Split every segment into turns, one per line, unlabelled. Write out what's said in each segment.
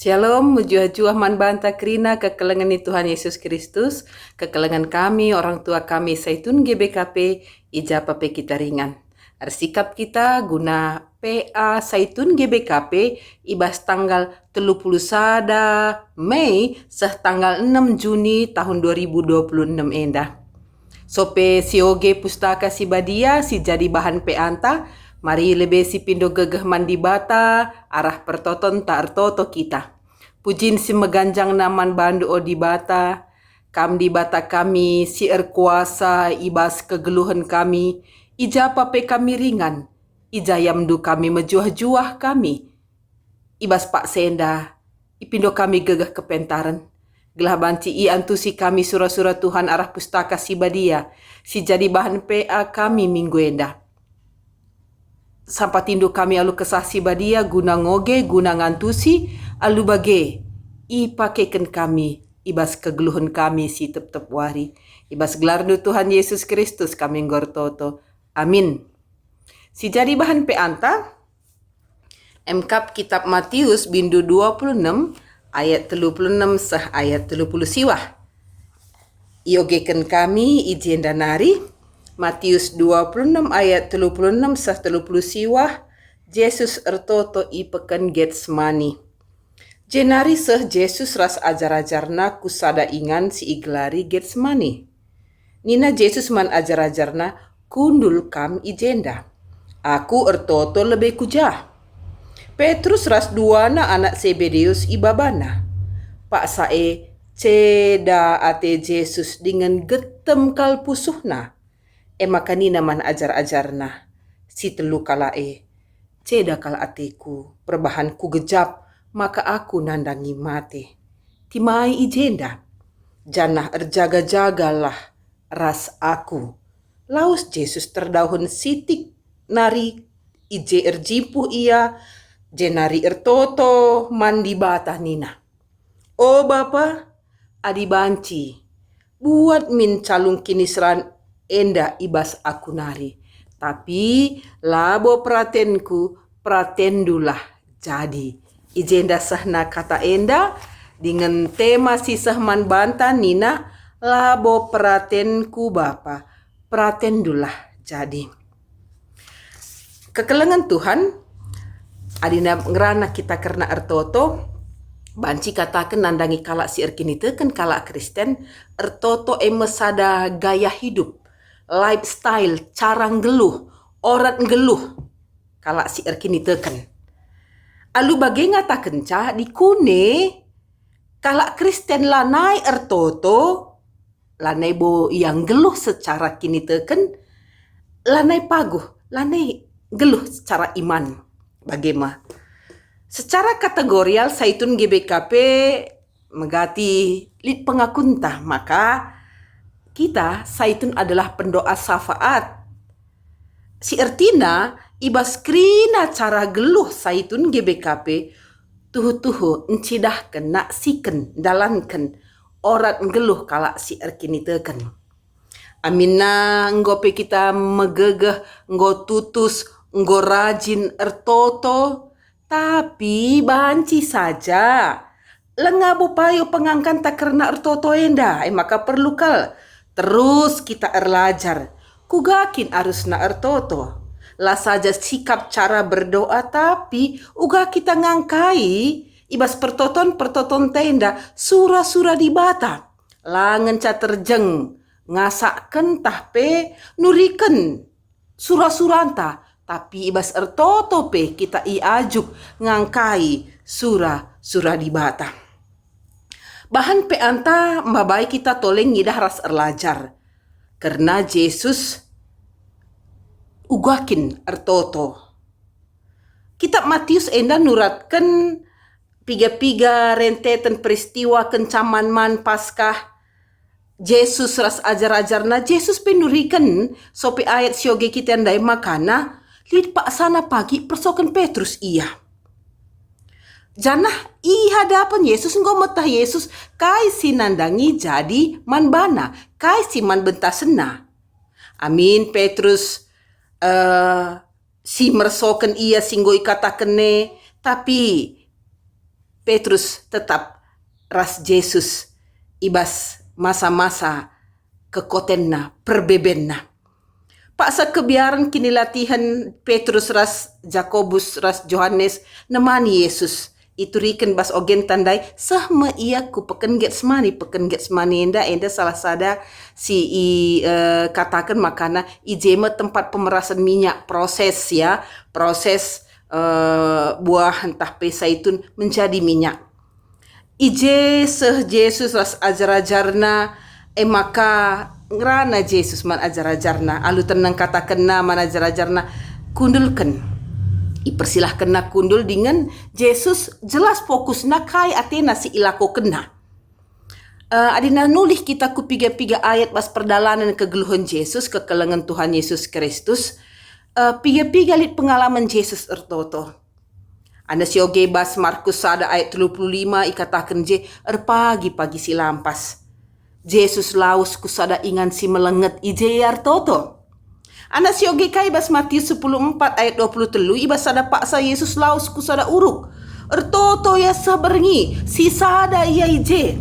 Shalom, mujuah-juah man banta krina kekelengan ni Tuhan Yesus Kristus, kekelengan kami, orang tua kami, Saitun GBKP, ija pape kita ringan. Arsikap kita guna PA Saitun GBKP, ibas tanggal 31 Mei, seh tanggal 6 Juni tahun 2026 endah. Sope sioge pustaka si badia, si jadi bahan peanta, mari lebe si pindo gegeh mandi bata, arah pertoton ta artoto kita. Pujin si meganjang naman bandu o di bata, kam di bata kami, si erkuasa ibas kegeluhan kami, ija pape kami ringan, ija yamdu kami mejuah-juah kami. Ibas pak senda, ipindo kami gegeh kepentaran. Gelah banci i antusi kami surah-surah Tuhan arah pustaka si badia, si jadi bahan PA kami minggu endah. Sampatindo kami alu kesah si badia guna ngoge, guna ngantusi, alu bage, i pakeken kami, ibas kegeluhan kami si tep-tep wari. Ibas gelardu Tuhan Yesus Kristus kami ngortoto. Amin. Si jadi bahan peanta, Mkap kitab Matius bindu 26, ayat 36 sah ayat 30 siwah. Iogeken kami ijen danari Matius 26 ayat 36 sah 30 siwah. Yesus ertoto i peken Getsemani. Jenari seh Yesus ras ajar-ajarna kusada ingan si iglari Getsemani. Nina Yesus man ajar-ajarna kundul kam ijenda. Aku ertoto lebih kujah. Petrus ras duana anak Zebedeus ibabana. Pak sae ceda ate Yesus dengan getem kal pusuhna. Makanina man ajar-ajarna. Si telu kalae. Ceda kal ateku. Perbahan ku gejap. Maka aku nandangi mate. Timai ijenda. Janah erjaga-jagalah ras aku. Laus Yesus terdahun sitik nari ije erjimpuh ia. Jenari ertoto mandi bata nina. O Bapa, adi banci, buat min calung kinisran enda ibas aku nari. Tapi labo pratenku, pratendulah jadi. Ijenda sahna kata enda, dengan tema sisah man banta nina, labo pratenku Bapa, pratendulah jadi. Kekelengan Tuhan, adina ngerana kita karena ertoto, banci katakan nandangi kalak si erkini teken kalak Kristen, ertoto mesada gaya hidup, lifestyle, cara ngeluh, orang ngeluh, kalak si erkini teken. Alu bagai ngatakan ca di kune, kalak Kristen lanai ertoto, lanai bo yang geluh secara kini teken, lanai paguh, lanai geluh secara iman. Bagaimana? Secara kategorial Saitun GBKP megati lid pengakuntah, maka kita Saitun adalah pendoa syafaat. Si ertina ibas krina cara geluh Saitun GBKP tuhu-tuhu encidahkan naksikan dalankan orang geluh kalak si erkini teken. Amina nggope kita megegeh nggo tutus nggo rajin ertoto, tapi banci saja. Lengabo payo pengangkan tak karena ertoto enda, maka perlu kal. Terus kita erlajar, kugakin arus na ertoto. Lah saja sikap cara berdoa, tapi uga kita ngangkai, ibas pertoton tenda, surah-surah di bata. Langen caterjeng, ngasaken tahpe, nuriken, surah-suranta. Tapi ibas ertoto pe kita iajuk ngangkai surah di bata. Bahan pe anta mabai kita toleng ngidah ras erlajar. Karena Yesus ugakin ertoto. Kitab Matius enda nuratkan piga-piga rentetan peristiwa kencaman man Paskah. Yesus ras ajar-ajarna, Yesus penurikan sopi ayat sioge kita ndai makana. Lid pak sana pagi persokan Petrus iya. Janah i hadapan Yesus ngometah Yesus kai si nandangi jadi man bana, kai si man bentasena. Amin Petrus si mersokan iya singgo ikata kene, tapi Petrus tetap ras Jesus ibas masa-masa kekotenna perbebenna. Paksa kebiaran kini latihan Petrus ras Jakobus ras Johannes nemani Yesus. Itu riken bas ogen tandai sahma ia ku peken get semani enda salah sada katakan makana ijema tempat pemerasan minyak proses buah entah pesaitun menjadi minyak. Ije seh Jesus ras ajar-ajarna maka ngrana Jesus man ajar-ajarna alu tenang katakan man ajar-ajarna kundulkan. Ipersilahkan na kundul dengan Jesus jelas fokus na kai atena si ilako kena. Adina nulih kita ku piga-piga ayat pas perdalanan kegeluhan Jesus kekelengan Tuhan Yesus Kristus. Piga-piga lit pengalaman Jesus ertoto. Anda sioge bas Markus ada ayat 35 ikatakan je pagi-pagi si lampas. Jesus laus kusada ingan si melenget ije ertoto. Anda sioge kai bas Matius 10:4 ayat 23 ibas sada paksa Yesus laus kusada uruk. Ertoto ya saberni si sada ia ije.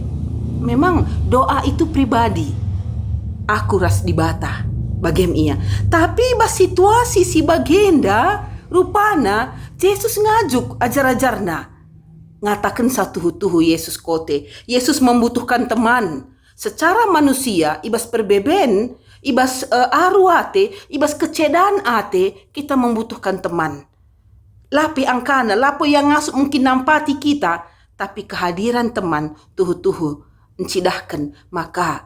Memang doa itu pribadi. Aku ras dibata bagem ia. Tapi bas situasi si bagenda rupana Yesus ngajuk ajar-ajarna. Ngatakan satu tuhu Yesus kote. Yesus membutuhkan teman. Secara manusia ibas perbeben ibas arwate, ibas kecedaan ate, kita membutuhkan teman. Lapi angkana, lapo yang ngasuk mungkin nampati kita, tapi kehadiran teman tuhu-tuhu mencidahkan, maka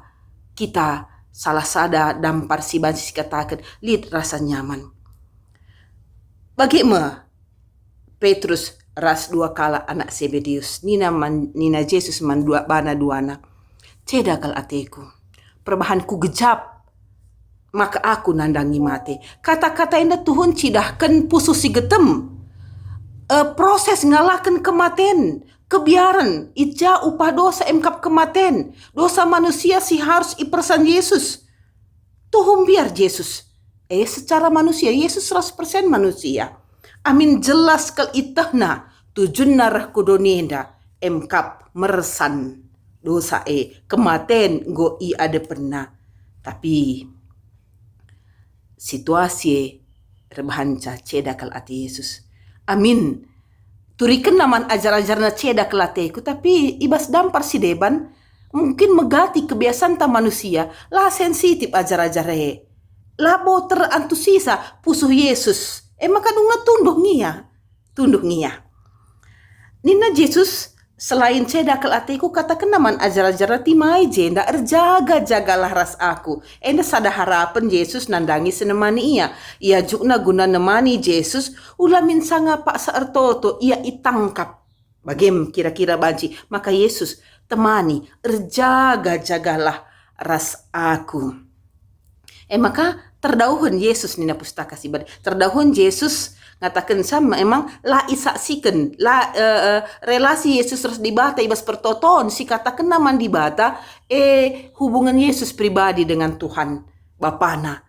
kita salah sada dampar si bansi katakan, lid rasa nyaman. Bagaimana Petrus ras dua kala anak Zebedius, nina Jesus man dua bana duana, cedakal ateku, perbahanku gejap, maka aku nandangi mate. Kata-kata indah Tuhan cidahkan pusu si getem. Proses ngalahkan kematian. Kebiaran. Ija upah dosa emkap kematian. Dosa manusia si harus ipersan Yesus. Tuhan biar Yesus. Secara manusia. Yesus 100% manusia. Amin jelas kal itahna. Tujun narah kudonenda. Emkap meresan. Dosa kematian go i ada pernah. Tapi situasi rebahanca cedakal ati Yesus. Amin. Turikan naman ajar-ajarna cedakal atiku tapi ibas dampar si deban mungkin megati kebiasaan ta manusia lah sensitif ajar-ajare. Labo terantusisa pusuh Yesus. Maka dungna tunduk ngia. Nina Yesus selain cedakal atiku katakan naman ajar-ajar timai jenda jagalah ras aku. Enda sada harapan Yesus nandangi senemani ia. Ia jukna guna nemani Yesus ulamin sanga pak saertoto ia itangkap. Bagem kira-kira banci. Maka Yesus temani jagalah ras aku. Maka terdauhun Yesus nina pustaka sibad. Terdauhun Yesus ngatakan sama emang la isaksikan relasi Yesus terus dibata ibas pertoton si katakan naman dibata hubungan Yesus pribadi dengan Tuhan Bapana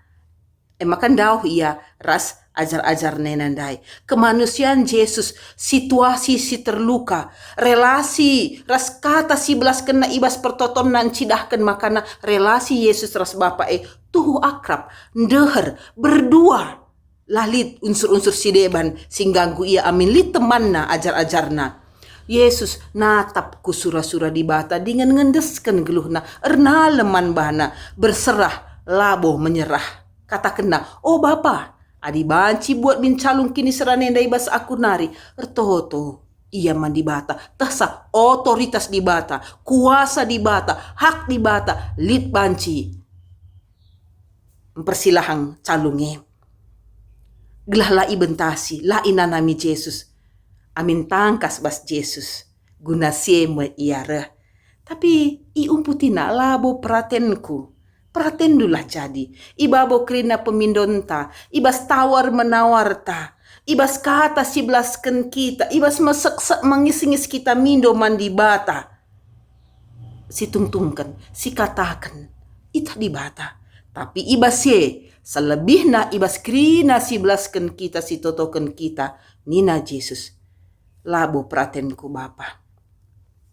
makan dauh ia ras ajar-ajar nenandai kemanusiaan Yesus situasi si terluka relasi ras kata si belas kena ibas pertoton nan cidahkan makana relasi Yesus ras Bapa tuhu akrab ndeher berdua lalit unsur-unsur si deban singganggu ia amin lit temanna ajar-ajarna. Yesus natap ku surah-surah di bata dengan ngendeskan geluhna erna leman bahana berserah labo menyerah. Kata kena, oh Bapa, adi banci buat bincalung kini seranenda ibas aku nari ertoto. Ia mandi bata, tasa otoritas di bata, kuasa di bata, hak di bata, lit banci. Mempersilahang calunge. Gelah lai bentasi, lai nanami Yesus. Amin tangkas bas Yesus. Guna sieme iara. Tapi umputina labo pratenku. Pratendulah jadi. Ibabo krina pemindonta. Ibas tawar menawar ta. Ibas kata si belasken kita. Ibas mesek-sek mengisingis kita mindo mandi bata. Si tungtungkan, si katakan. Ita di bata. Tapi ibas ye. Selebihna ibas krina si belasken kita, si totoken kita, nina Yesus. Labo pratenku Bapa.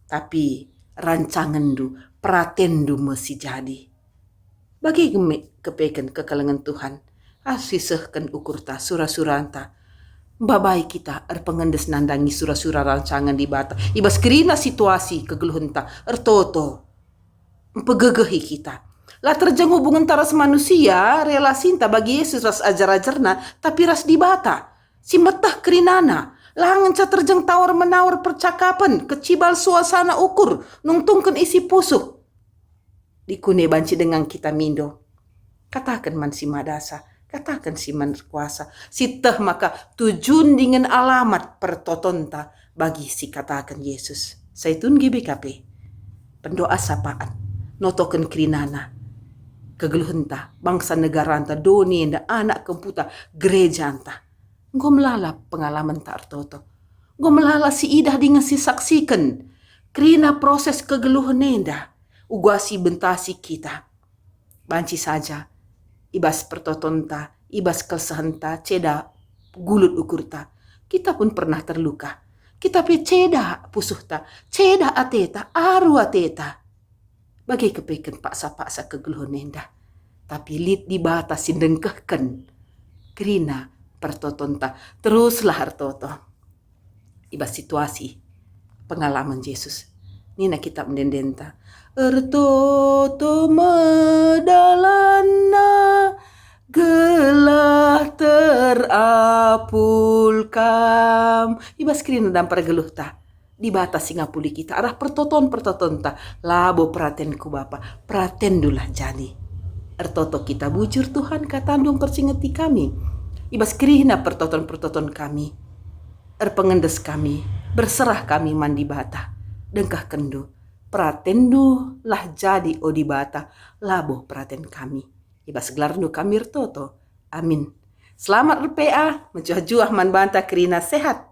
Tapi rancangan du, praten du mesti jadi. Bagi kepeken kekalangan Tuhan, asisahkan ukur ta surah-suranta. Babai kita pengendes nandangi surah-surah rancangan di bata. Ibas kerina situasi kegeluhan ta toto pegegehi kita. Lah terjang hubungan taras manusia, relasi ta bagi Yesus ras ajar-ajarna, tapi ras di bata. Si metah kerinana, langan ca terjang tawar menawar percakapan, kecibal suasana ukur, nungtungkan isi pusuh. Dikune banci dengan kita mindo. Katakan man si madasa, katakan si man kuasa. Si teh maka tujun dengan alamat pertotonta bagi si katakan Yesus. Saitun GBKP. Pendoa sapaan. Notoken krinana. Kegeluhenta. Bangsa negara anta. Doni enda anak kemputa. Gereja anta. Ngo melala pengalaman tak artoto. Ngo melala si idah dengan si saksikan. Krina proses kegeluhan enda. Ugasi bentasi kita. Banci saja. Ibas pertotonta, ibas kesehanta, ceda gulut ukurta. Kita pun pernah terluka. Kita pi ceda pusuhta, ceda ateta, aru ateta. Bagai kepeken paksa-paksa kegeluhan nenda. Tapi lit di batas sindengkehken. Kerina pertotonta, teruslah artoto. Ibas situasi, pengalaman Yesus. Nina kita mendendenta. Ertoto medalana gelah terapulkam. Ibas kerina dan pergeluh ta. Di batas singapuli kita. Arah pertoton ta. Labo pratenku Bapa. Pratendulah jani. Ertoto kita bujur Tuhan katandung persingeti kami. Ibas kerina pertoton kami. Erpengendes kami. Berserah kami mandi bata. Dengkah kendu. Pratendu lah jadi odibata labo praten kami. Ibas gelarnu kami toto. Amin. Selamat RPA, menjuah-juah man banta kerina sehat.